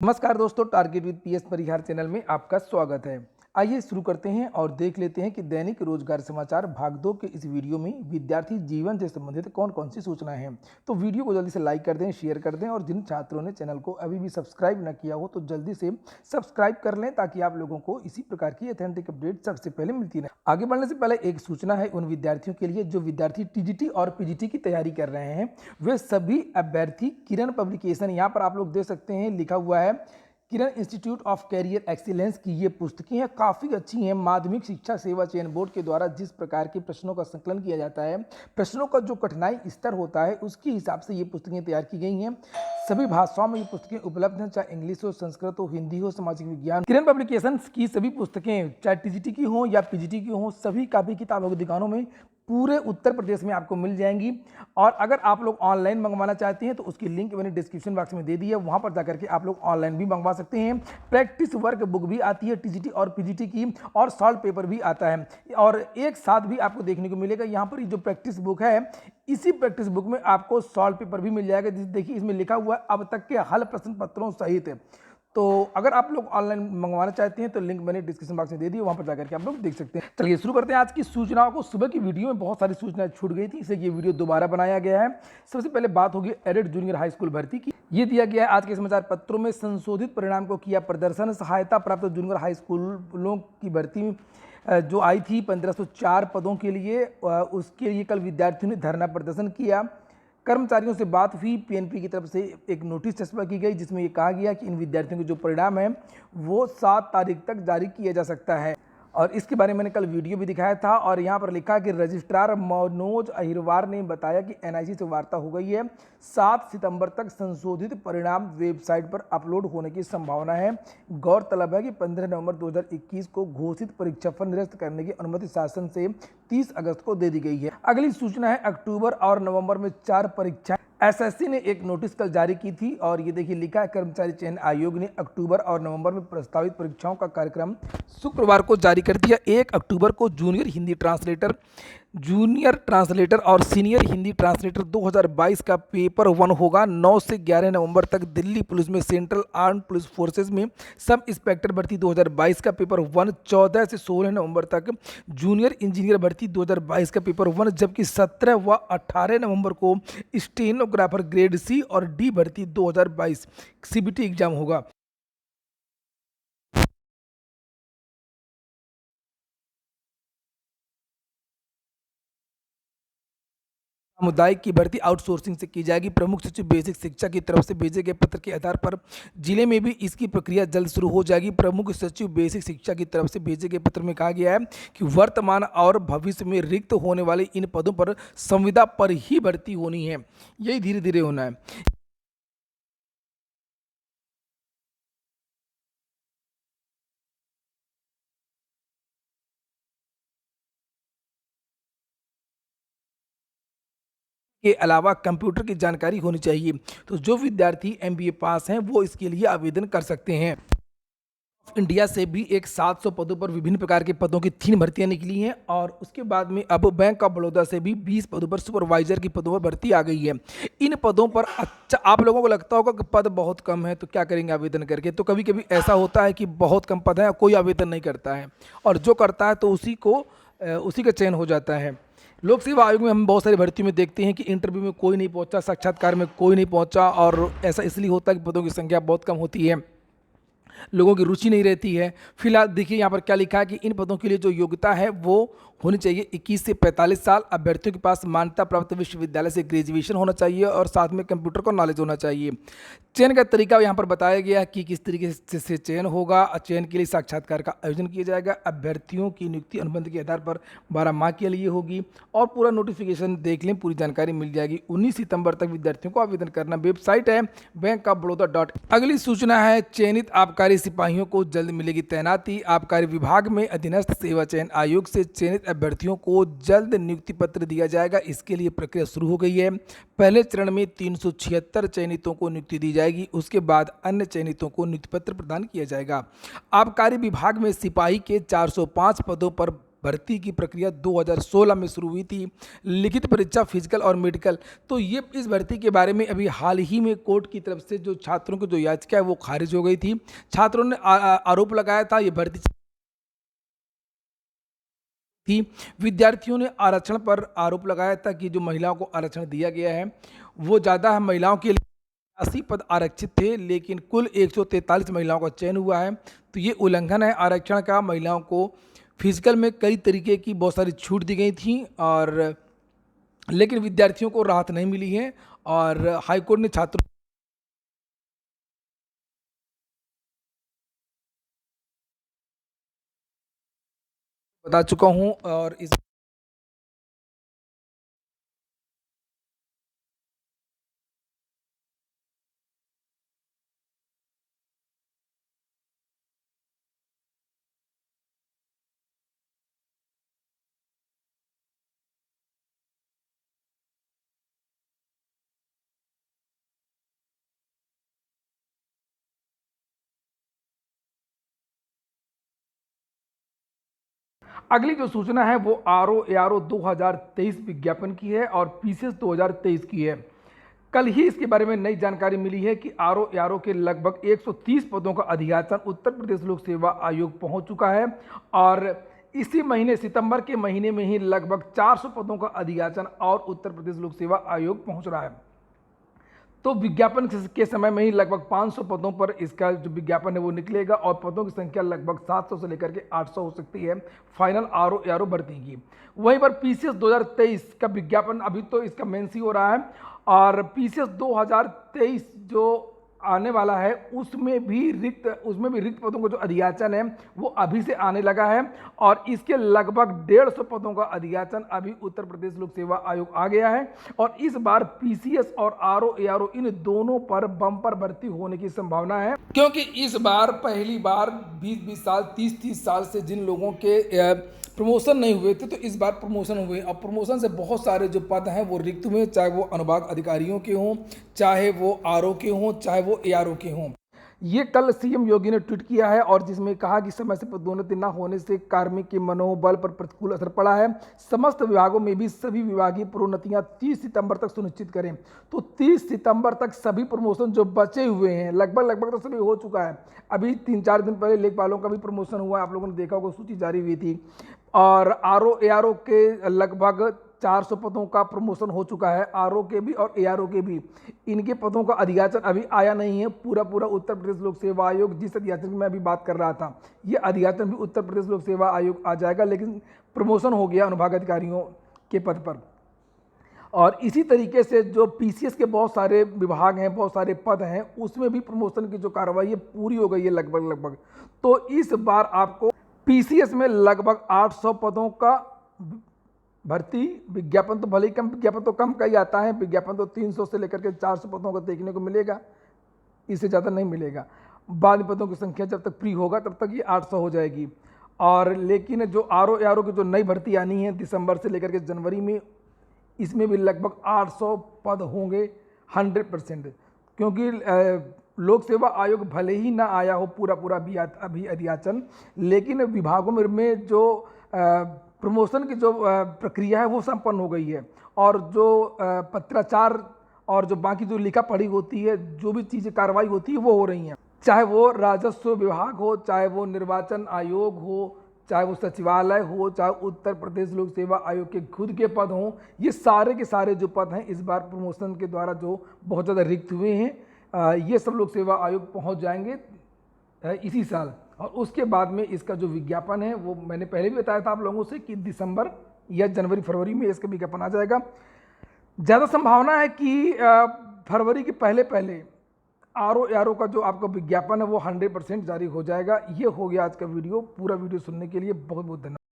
नमस्कार दोस्तों, target with PS Parihar channel में आपका स्वागत है। आइए शुरू करते हैं और देख लेते हैं कि दैनिक रोजगार समाचार भाग 2 के इस वीडियो में विद्यार्थी जीवन से संबंधित कौन कौन सी सूचनाएं हैं। तो वीडियो को जल्दी से लाइक कर दें, शेयर कर दें और जिन छात्रों ने चैनल को अभी भी सब्सक्राइब न किया हो तो जल्दी से सब्सक्राइब कर लें ताकि आप लोगों को इसी प्रकार की ऑथेंटिक अपडेट सबसे पहले मिलती रहे। आगे बढ़ने से पहले एक सूचना है उन विद्यार्थियों के लिए जो विद्यार्थी टीजीटी और पीजीटी की तैयारी कर रहे हैं। वे सभी अभ्यर्थी किरण पब्लिकेशन, यहाँ पर आप लोग देख सकते हैं लिखा हुआ है किरण इंस्टीट्यूट ऑफ कैरियर एक्सीलेंस की ये पुस्तकें हैं, काफ़ी अच्छी हैं। माध्यमिक शिक्षा सेवा चयन बोर्ड के द्वारा जिस प्रकार के प्रश्नों का संकलन किया जाता है, प्रश्नों का जो कठिनाई स्तर होता है उसके हिसाब से ये पुस्तकें तैयार की गई हैं। सभी भाषाओं में ये पुस्तकें उपलब्ध हैं, चाहे इंग्लिश हो, संस्कृत हो, हिंदी हो, सामाजिक विज्ञान। किरण पब्लिकेशंस की सभी पुस्तकें चाहे टीजीटी की हो या पीजीटी की हो, सभी कापी किताबों की दुकानों में पूरे उत्तर प्रदेश में आपको मिल जाएंगी। और अगर आप लोग ऑनलाइन मंगवाना चाहते हैं तो उसकी लिंक मैंने डिस्क्रिप्शन बॉक्स में दे दी है, वहां पर जाकर के आप लोग ऑनलाइन भी मंगवा सकते हैं। प्रैक्टिस वर्क बुक भी आती है टीजीटी और पीजीटी की, और सॉल्व पेपर भी आता है और एक साथ भी आपको देखने को मिलेगा। यहाँ पर जो प्रैक्टिस बुक है, इसी प्रैक्टिस बुक में आपको सॉल्व पेपर भी मिल जाएगा। देखिए इसमें लिखा हुआ है अब तक के हल प्रश्न पत्रों सहित। तो अगर आप लोग ऑनलाइन मंगवाना चाहते हैं तो लिंक मैंने डिस्क्रिप्शन बॉक्स में दे दी है, वहां पर जाकर के आप लोग देख सकते हैं। चलिए शुरू करते हैं आज की सूचनाओं को। सुबह की वीडियो में बहुत सारी सूचनाएं छूट गई थी, इसलिए ये वीडियो दोबारा बनाया गया है। सबसे पहले बात होगी एडेड जूनियर हाई स्कूल भर्ती की। ये दिया गया है आज के समाचार पत्रों में, संशोधित परिणाम को किया प्रदर्शन। सहायता प्राप्त जूनियर हाई स्कूलों की भर्ती जो आई थी 1504 पदों के लिए, उसके लिए कल विद्यार्थियों ने धरना प्रदर्शन किया। कर्मचारियों से बात हुई, पीएनपी की तरफ से एक नोटिस चस्पा की गई जिसमें ये कहा गया कि इन विद्यार्थियों के जो परिणाम है वो 7 तारीख तक जारी किया जा सकता है। और इसके बारे में मैंने कल वीडियो भी दिखाया था। और यहाँ पर लिखा कि रजिस्ट्रार मनोज अहिरवार ने बताया कि एनआईसी से वार्ता हो गई है। 7 सितंबर तक संशोधित परिणाम वेबसाइट पर अपलोड होने की संभावना है। गौरतलब है कि 15 नवंबर 2021 को घोषित परीक्षाफल निरस्त करने की अनुमति शासन से 30 अगस्त को दे दी गई है। अगली सूचना है अक्टूबर और नवंबर में 4 परीक्षा। एसएससी ने एक नोटिस कल जारी की थी और ये देखिए लिखा है कर्मचारी चयन आयोग ने अक्टूबर और नवंबर में प्रस्तावित परीक्षाओं का कार्यक्रम शुक्रवार को जारी कर दिया। 1 अक्टूबर को जूनियर ट्रांसलेटर और सीनियर हिंदी ट्रांसलेटर 2022 का पेपर 1 होगा। 9 से 11 नवंबर तक दिल्ली पुलिस में सेंट्रल आर्म्ड पुलिस फोर्सेज में सब इंस्पेक्टर भर्ती 2022 का पेपर 1। 14 से 16 नवंबर तक जूनियर इंजीनियर भर्ती 2022 का पेपर 1, जबकि 17 व 18 नवंबर को स्टेनोग्राफर ग्रेड सी और डी भर्ती 2022 सीबीटी एग्जाम होगा। सामुदायिक की भर्ती आउटसोर्सिंग से की जाएगी। प्रमुख सचिव बेसिक शिक्षा की तरफ से भेजे गए पत्र के आधार पर जिले में भी इसकी प्रक्रिया जल्द शुरू हो जाएगी। प्रमुख सचिव बेसिक शिक्षा की तरफ से भेजे गए पत्र में कहा गया है कि वर्तमान और भविष्य में रिक्त होने वाले इन पदों पर संविदा पर ही भर्ती होनी है। यही धीरे धीरे होना है। के अलावा कंप्यूटर की जानकारी होनी चाहिए। तो जो विद्यार्थी एमबीए पास हैं वो इसके लिए आवेदन कर सकते हैं। इंडिया से भी एक 700 पदों पर विभिन्न प्रकार के पदों की 3 भर्तियां निकली हैं। और उसके बाद में अब बैंक ऑफ बड़ौदा से भी 20 पदों पर सुपरवाइजर की पदों पर भर्ती आ गई है। इन पदों पर अच्छा, आप लोगों को लगता होगा कि पद बहुत कम है तो क्या करेंगे आवेदन करके। तो कभी कभी ऐसा होता है कि बहुत कम पद है, कोई आवेदन नहीं करता है, और जो करता है तो उसी का चयन हो जाता है। लोक सेवा आयोग में हम बहुत सारी भर्ती में देखते हैं कि इंटरव्यू में कोई नहीं पहुंचा, साक्षात्कार में कोई नहीं पहुंचा, और ऐसा इसलिए होता है कि पदों की संख्या बहुत कम होती है, लोगों की रुचि नहीं रहती है। फिलहाल देखिए यहाँ पर क्या लिखा है कि इन पदों के लिए जो योग्यता है वो होनी चाहिए 21 से 45 साल। अभ्यर्थियों के पास मान्यता प्राप्त विश्वविद्यालय से ग्रेजुएशन होना चाहिए और साथ में कंप्यूटर का नॉलेज होना चाहिए। चयन का तरीका यहाँ पर बताया गया कि किस तरीके से चयन होगा। चयन के लिए साक्षात्कार का आयोजन किया जाएगा। अभ्यर्थियों की नियुक्ति अनुबंध के आधार पर 12 माह के लिए होगी। और पूरा नोटिफिकेशन देख लें, पूरी जानकारी मिल जाएगी। 19 सितंबर तक विद्यार्थियों को आवेदन करना। वेबसाइट है बैंक ऑफ बड़ौदा। अगली सूचना है चयनित आबकारी सिपाहियों को जल्द मिलेगी तैनाती। आबकारी विभाग में अधीनस्थ सेवा चयन आयोग से चयनित अभ्यर्थियों को जल्द नियुक्ति पत्र दिया जाएगा। इसके लिए प्रक्रिया शुरू हो गई है। पहले चरण में 376 चयनितों को नियुक्ति दी जाएगी। उसके बाद अन्य चयनितों को नियुक्ति पत्र प्रदान किया जाएगा। आबकारी विभाग में सिपाही के 405 पदों पर भर्ती की प्रक्रिया 2016 में शुरू हुई थी। लिखित परीक्षा, फिजिकल और मेडिकल। तो ये इस भर्ती के बारे में अभी हाल ही में कोर्ट की तरफ से जो छात्रों की जो याचिका है वो खारिज हो गई थी। छात्रों ने आरोप लगाया था ये भर्ती थी। विद्यार्थियों ने आरक्षण पर आरोप लगाया था कि जो महिलाओं को आरक्षण दिया गया है वो ज़्यादा है, महिलाओं के लिए 80 पद आरक्षित थे, लेकिन कुल 143 महिलाओं का चयन हुआ है। तो ये उल्लंघन है आरक्षण का। महिलाओं को फिजिकल में कई तरीके की बहुत सारी छूट दी गई थी, और लेकिन विद्यार्थियों को राहत नहीं मिली है। और हाईकोर्ट ने छात्रों बता चुका हूँ। और इस अगली जो सूचना है वो आर ओ 2023 विज्ञापन की है और पीसीएस 2023 की है। कल ही इसके बारे में नई जानकारी मिली है कि आर ओ के लगभग 130 पदों का अधियाचन उत्तर प्रदेश लोक सेवा आयोग पहुंच चुका है, और इसी महीने सितंबर के महीने में ही लगभग 400 पदों का अधियाचन और उत्तर प्रदेश लोक सेवा आयोग पहुंच रहा है। तो विज्ञापन के समय में ही लगभग 500 पदों पर इसका जो विज्ञापन है वो निकलेगा, और पदों की संख्या लगभग 700 से लेकर के 800 हो सकती है फाइनल आर ओ भर्ती की। वहीं पर पीसीएस 2023 का विज्ञापन अभी तो इसका मेंस ही हो रहा है, और पीसीएस 2023 जो आने वाला है उसमें भी रिक्त पदों का जो अधियाचन है वो अभी से आने लगा है, और इसके लगभग 150 पदों का अधियाचन अभी उत्तर प्रदेश लोक सेवा आयोग आ गया है। और इस बार पीसीएस और आर ओ इन दोनों पर बम्पर भर्ती होने की संभावना है, क्योंकि इस बार पहली बार 20-20 साल 30-30 साल से जिन लोगों के प्रमोशन नहीं हुए थे तो इस बार प्रमोशन हुए। और प्रमोशन से बहुत सारे जो पद हैं वो रिक्त हुए, चाहे वो अनुभाग अधिकारियों के हों, चाहे वो आर ओ के हों, चाहे वो ARO के हों। ये कल सीएम योगी ने ट्वीट किया है, और जिसमें कहा कि समय से पदोन्नति न होने से कार्मिक के मनोबल पर प्रतिकूल असर पड़ा है। समस्त विभागों में भी सभी विभागीय प्रोन्नतियां 30 सितंबर तक सुनिश्चित करें। तो 30 सितंबर तक सभी प्रमोशन जो बचे हुए हैं लगभग तो सभी हो चुका है। अभी 3-4 दिन पहले लेखपालों का भी प्रमोशन हुआ, आप लोगों ने देखा होगा, सूची जारी हुई थी। और ARO के लगभग 400 पदों का प्रमोशन हो चुका है, आर ओ के भी और ARO के भी। इनके पदों का अधियाचन अभी आया नहीं है। पूरा उत्तर प्रदेश लोक सेवा आयोग, जिस अधियाचन की मैं अभी बात कर रहा था, ये अधियाचन भी उत्तर प्रदेश लोक सेवा आयोग आ जाएगा, लेकिन प्रमोशन हो गया अनुभाग अधिकारियों के पद पर। और इसी तरीके से जो पीसीएस के बहुत सारे विभाग हैं, बहुत सारे पद हैं, उसमें भी प्रमोशन की जो कार्रवाई है पूरी हो गई है लगभग। तो इस बार आपको पीसीएस में लगभग 800 पदों का भर्ती विज्ञापन तो भले ही कम, विज्ञापन तो कम का ही आता है, विज्ञापन तो 300 से लेकर के 400 पदों का देखने को मिलेगा, इससे ज़्यादा नहीं मिलेगा। बाद पदों की संख्या जब तक फ्री होगा तब तक ये 800 हो जाएगी। और लेकिन जो आर ओ की जो नई भर्ती आनी है दिसंबर से लेकर के जनवरी में, इसमें भी लगभग 800 पद होंगे 100%, क्योंकि लोक सेवा आयोग भले ही ना आया हो पूरा अभी अधियाचन, लेकिन विभागों में जो प्रमोशन की जो प्रक्रिया है वो संपन्न हो गई है, और जो पत्राचार और जो बाकी जो लिखा पढ़ी होती है, जो भी चीज़ें कार्रवाई होती है वो हो रही हैं, चाहे वो राजस्व विभाग हो, चाहे वो निर्वाचन आयोग हो, चाहे वो सचिवालय हो, चाहे उत्तर प्रदेश लोक सेवा आयोग के खुद के पद हों। ये सारे के सारे जो पद हैं इस बार प्रमोशन के द्वारा जो बहुत ज़्यादा रिक्त हुए हैं, ये सब लोक सेवा आयोग पहुंच जाएंगे इसी साल। और उसके बाद में इसका जो विज्ञापन है वो मैंने पहले भी बताया था आप लोगों से कि दिसंबर या जनवरी फरवरी में इसका विज्ञापन आ जाएगा। ज़्यादा संभावना है कि फरवरी के पहले आर ओ का जो आपका विज्ञापन है वो 100% जारी हो जाएगा। ये हो गया आज का वीडियो। पूरा वीडियो सुनने के लिए बहुत बहुत धन्यवाद।